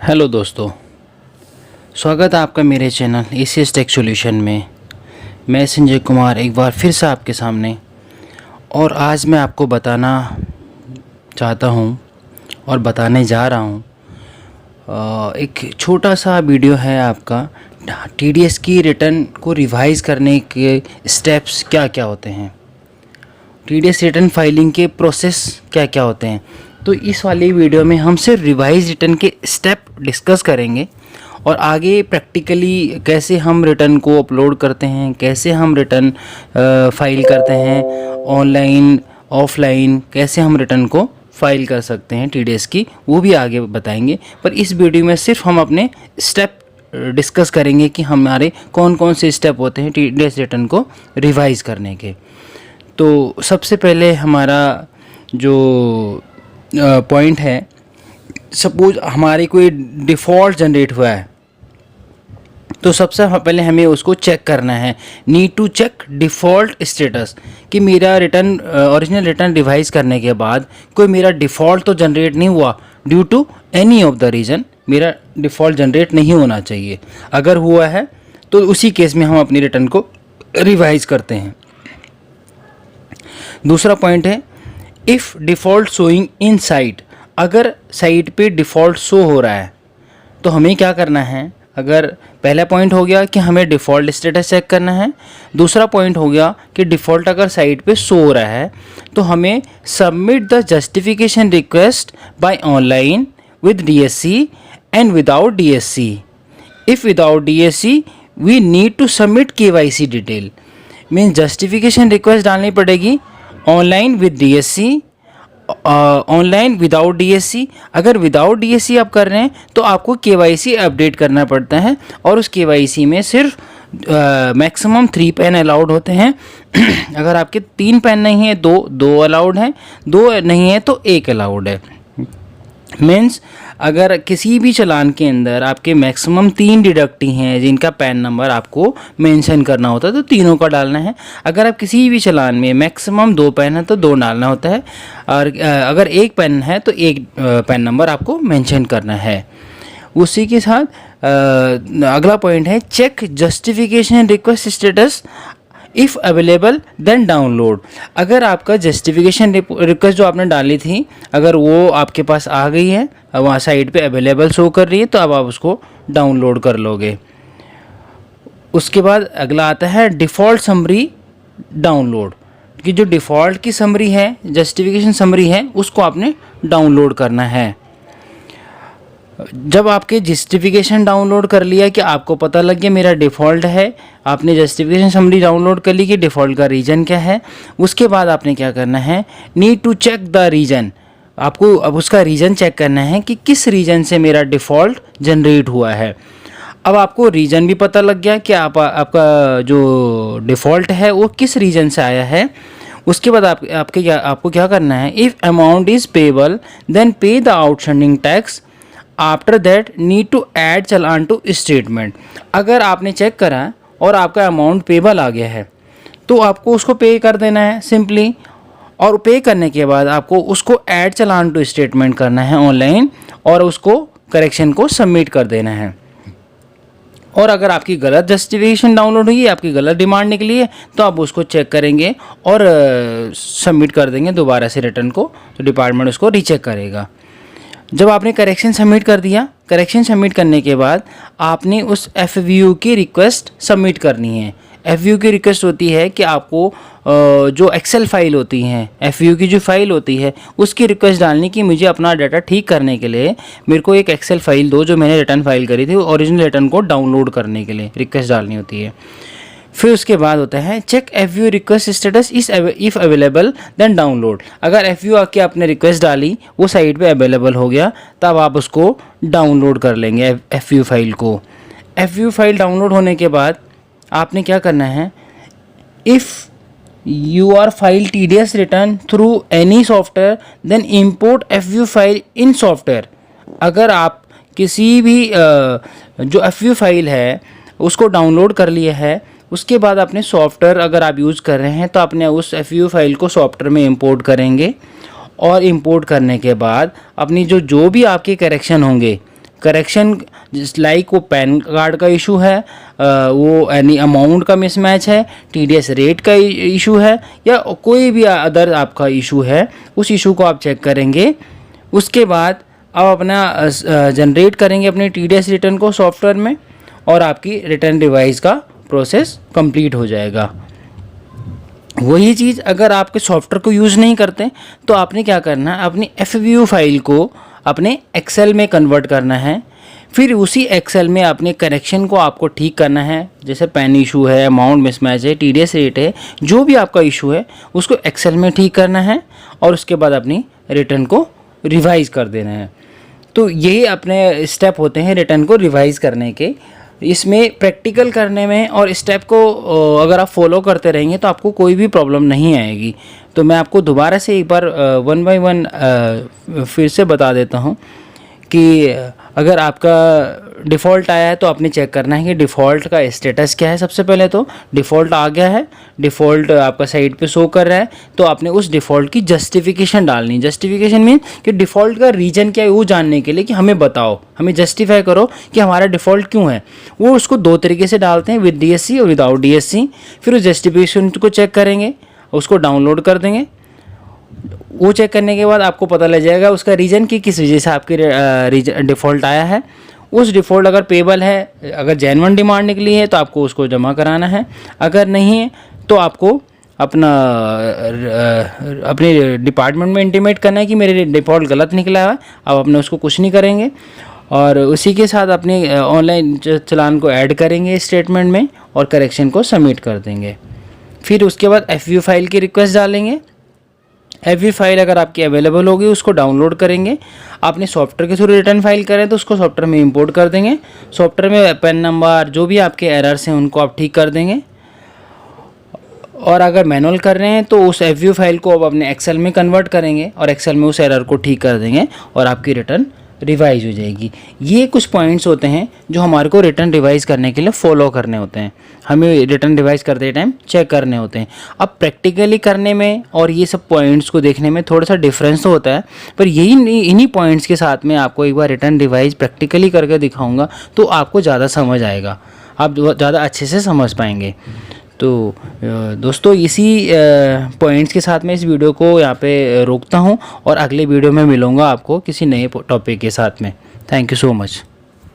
Hello दोस्तों, स्वागत है आपका मेरे चैनल एसीएस टेक सॉल्यूशन में। मैं संजय कुमार एक बार फिर से आपके सामने, और आज मैं आपको बताना चाहता हूँ और बताने जा रहा हूँ एक छोटा सा वीडियो है आपका टीडीएस की रिटर्न को रिवाइज़ करने के स्टेप्स क्या क्या होते हैं, टीडीएस रिटर्न फाइलिंग के प्रोसेस क्या क्या होते हैं। तो इस वाली वीडियो में हम सिर्फ रिवाइज रिटर्न के स्टेप डिस्कस करेंगे और आगे प्रैक्टिकली कैसे हम रिटर्न को अपलोड करते हैं, कैसे हम रिटर्न फाइल करते हैं, ऑनलाइन ऑफलाइन कैसे हम रिटर्न को फाइल कर सकते हैं टीडीएस की, वो भी आगे बताएंगे। पर इस वीडियो में सिर्फ हम अपने स्टेप डिस्कस करेंगे कि हमारे कौन कौन से स्टेप होते हैं टीडीएस रिटर्न को रिवाइज़ करने के। तो सबसे पहले हमारा जो पॉइंट है, सपोज हमारी कोई डिफ़ॉल्ट जनरेट हुआ है तो सबसे पहले हमें उसको चेक करना है। Need to check default status कि मेरा रिटर्न ओरिजिनल रिटर्न रिवाइज करने के बाद कोई मेरा डिफ़ॉल्ट तो जनरेट नहीं हुआ, due to any of the reason मेरा डिफ़ॉल्ट जनरेट नहीं होना चाहिए। अगर हुआ है तो उसी केस में हम अपनी रिटर्न को रिवाइज करते हैं। दूसरा पॉइंट है if default showing in site, अगर साइट पे डिफ़ॉल्ट शो हो रहा है तो हमें क्या करना है। अगर पहला पॉइंट हो गया कि हमें डिफ़ॉल्ट स्टेटस चेक करना है, दूसरा पॉइंट हो गया कि डिफ़ॉल्ट अगर साइट पे शो हो रहा है तो हमें submit the justification request by online with DSC and without DSC. If without DSC we need to submit KYC detail, means justification request डालनी पड़ेगी online with DSC, online without DSC. अगर without DSC आप कर रहे हैं तो आपको KYC update करना पड़ता है, और उस केवाईसी में सिर्फ मैक्सिमम 3 पैन अलाउड होते हैं। अगर आपके 3 पैन नहीं है, दो अलाउड हैं, 2 नहीं है तो 1 अलाउड है। मीन्स अगर किसी भी चालान के अंदर आपके मैक्सिमम 3 डिडक्टी हैं जिनका पैन नंबर आपको मेंशन करना होता है तो तीनों का डालना है। अगर आप किसी भी चालान में मैक्सिमम 2 पैन है तो 2 डालना होता है, और अगर 1 पैन है तो 1 पैन नंबर आपको मेंशन करना है। उसी के साथ अगला पॉइंट है check justification request status if available then download. अगर आपका जस्टिफिकेशन रिक्वेस्ट जो आपने डाली थी अगर वो आपके पास आ गई है, वहाँ साइट पे अवेलेबल शो कर रही है, तो अब आप उसको डाउनलोड कर लोगे। उसके बाद अगला आता है डिफ़ॉल्ट समरी डाउनलोड, कि जो डिफ़ॉल्ट की समरी है, जस्टिफिकेशन समरी है, उसको आपने डाउनलोड करना है। जब आपके जस्टिफिकेशन डाउनलोड कर लिया कि आपको पता लग गया मेरा डिफ़ॉल्ट है, आपने जस्टिफिकेशन समरी डाउनलोड कर ली कि डिफ़ॉल्ट का रीज़न क्या है, उसके बाद आपने क्या करना है, need to check the reason. आपको अब उसका रीज़न चेक करना है कि किस रीज़न से मेरा डिफ़ॉल्ट जनरेट हुआ है। अब आपको रीज़न भी पता लग गया कि आपका जो डिफ़ॉल्ट है वो किस रीज़न से आया है। उसके बाद आपको क्या करना है, if amount is payable then pay the outstanding tax, after that need to add challan to statement. अगर आपने चेक करा और आपका अमाउंट पेबल आ गया है तो आपको उसको पे कर देना है सिंपली, और पे करने के बाद आपको उसको ऐड चालान टू स्टेटमेंट करना है ऑनलाइन, और उसको करेक्शन को सबमिट कर देना है। और अगर आपकी गलत जस्टिफिकेशन डाउनलोड हुई है, आपकी गलत डिमांड निकली है, तो आप उसको चेक करेंगे और सबमिट कर देंगे दोबारा से रिटर्न को, तो डिपार्टमेंट उसको रीचेक करेगा। जब आपने करेक्शन सबमिट कर दिया, करेक्शन सबमिट करने के बाद आपने उस एफवीयू की रिक्वेस्ट सबमिट करनी है। एफवीयू की रिक्वेस्ट होती है कि आपको जो एक्सेल फाइल होती हैं, एफवीयू की जो फाइल होती है उसकी रिक्वेस्ट डालनी कि मुझे अपना डाटा ठीक करने के लिए मेरे को एक एक्सेल फाइल दो, जो मैंने रिटर्न फाइल करी थी ओरिजिनल रिटर्न को डाउनलोड करने के लिए रिक्वेस्ट डालनी होती है। फिर उसके बाद होता है check FVU request status if available then download. अगर एफवीयू आके आपने रिक्वेस्ट डाली, वो साइट पे अवेलेबल हो गया, तब आप उसको डाउनलोड कर लेंगे एफवीयू फाइल को। एफवीयू फाइल डाउनलोड होने के बाद आपने क्या करना है, if you are file TDS return through any software then import FVU file in software. अगर आप किसी भी जो एफवीयू फाइल है उसको डाउनलोड कर लिया है, उसके बाद अपने सॉफ्टवेयर अगर आप यूज़ कर रहे हैं तो अपने उस एफवीयू फाइल को सॉफ्टवेयर में इंपोर्ट करेंगे, और इंपोर्ट करने के बाद अपनी जो भी आपके करेक्शन होंगे करेक्शन लाइक वो पैन कार्ड का इशू है, वो एनी अमाउंट का मिसमैच है, TDS रेट का इशू है, या कोई भी अदर आपका इशू है, उस इशू को आप चेक करेंगे। उसके बाद आप अपना जनरेट करेंगे अपने TDS रिटर्न को सॉफ्टवेयर में, और आपकी रिटर्न रिवाइज का प्रोसेस कंप्लीट हो जाएगा। वही चीज़ अगर आपके सॉफ्टवेयर को यूज़ नहीं करते तो आपने क्या करना है, अपनी FVU फाइल को अपने एक्सेल में कन्वर्ट करना है। फिर उसी एक्सेल में अपने करेक्शन को आपको ठीक करना है, जैसे पैन इशू है, अमाउंट मिसमैच है, TDS रेट है, जो भी आपका इशू है उसको एक्सेल में ठीक करना है, और उसके बाद अपनी रिटर्न को रिवाइज़ कर देना है। तो यही अपने स्टेप होते हैं रिटर्न को रिवाइज़ करने के। इसमें प्रैक्टिकल करने में और स्टेप को अगर आप फॉलो करते रहेंगे तो आपको कोई भी प्रॉब्लम नहीं आएगी। तो मैं आपको दोबारा से एक बार 1 बाय 1 फिर से बता देता हूँ कि अगर आपका डिफ़ॉल्ट आया है तो आपने चेक करना है कि डिफ़ॉल्ट का स्टेटस क्या है। सबसे पहले तो डिफ़ॉल्ट आ गया है, डिफ़ॉल्ट आपका साइट पे शो कर रहा है, तो आपने उस डिफ़ॉल्ट की जस्टिफिकेशन डालनी। जस्टिफिकेशन मीन कि डिफ़ॉल्ट का रीज़न क्या है वो जानने के लिए कि हमें बताओ, हमें जस्टिफाई करो कि हमारा डिफ़ॉल्ट क्यों है। वो उसको 2 तरीके से डालते हैं, विद DSC और विदाउट DSC। फिर उस जस्टिफिकेशन को चेक करेंगे, उसको डाउनलोड कर देंगे। वो चेक करने के बाद आपको पता लग जाएगा उसका रीज़न कि किस वजह से आपकी डिफ़ॉल्ट आया है। उस डिफ़ॉल्ट अगर पेबल है, अगर जेन्युइन डिमांड निकली है तो आपको उसको जमा कराना है, अगर नहीं है तो आपको अपने डिपार्टमेंट में इंटीमेट करना है कि मेरे डिफ़ॉल्ट गलत निकला है। अब अपने उसको कुछ नहीं करेंगे, और उसी के साथ अपने ऑनलाइन चालान को ऐड करेंगे स्टेटमेंट में, और करेक्शन को सबमिट कर देंगे। फिर उसके बाद FVU फाइल की रिक्वेस्ट डालेंगे। FVU फाइल अगर आपकी अवेलेबल होगी उसको डाउनलोड करेंगे। आपने सॉफ्टवेयर के थ्रू रिटर्न फाइल करें तो उसको सॉफ्टवेयर में इंपोर्ट कर देंगे। सॉफ्टवेयर में पेन नंबर जो भी आपके एरर्स हैं उनको आप ठीक कर देंगे। और अगर मैनुअल कर रहे हैं तो उस FVU फाइल को अब अपने एक्सेल में कन्वर्ट करेंगे, और एक्सेल में उस एरर को ठीक कर देंगे, और आपकी रिटर्न रिवाइज हो जाएगी। ये कुछ पॉइंट्स होते हैं जो हमारे को रिटर्न रिवाइज करने के लिए फॉलो करने होते हैं, हमें रिटर्न रिवाइज करते टाइम चेक करने होते हैं। अब प्रैक्टिकली करने में और ये सब पॉइंट्स को देखने में थोड़ा सा डिफरेंस तो होता है, पर यही इन्हीं पॉइंट्स के साथ में आपको एक बार रिटर्न रिवाइज प्रैक्टिकली करके दिखाऊंगा तो आपको ज़्यादा समझ आएगा, आप ज़्यादा अच्छे से समझ पाएंगे। तो दोस्तों इसी पॉइंट्स के साथ मैं इस वीडियो को यहाँ पे रोकता हूँ, और अगले वीडियो में मिलूँगा आपको किसी नए टॉपिक के साथ में। Thank you so much.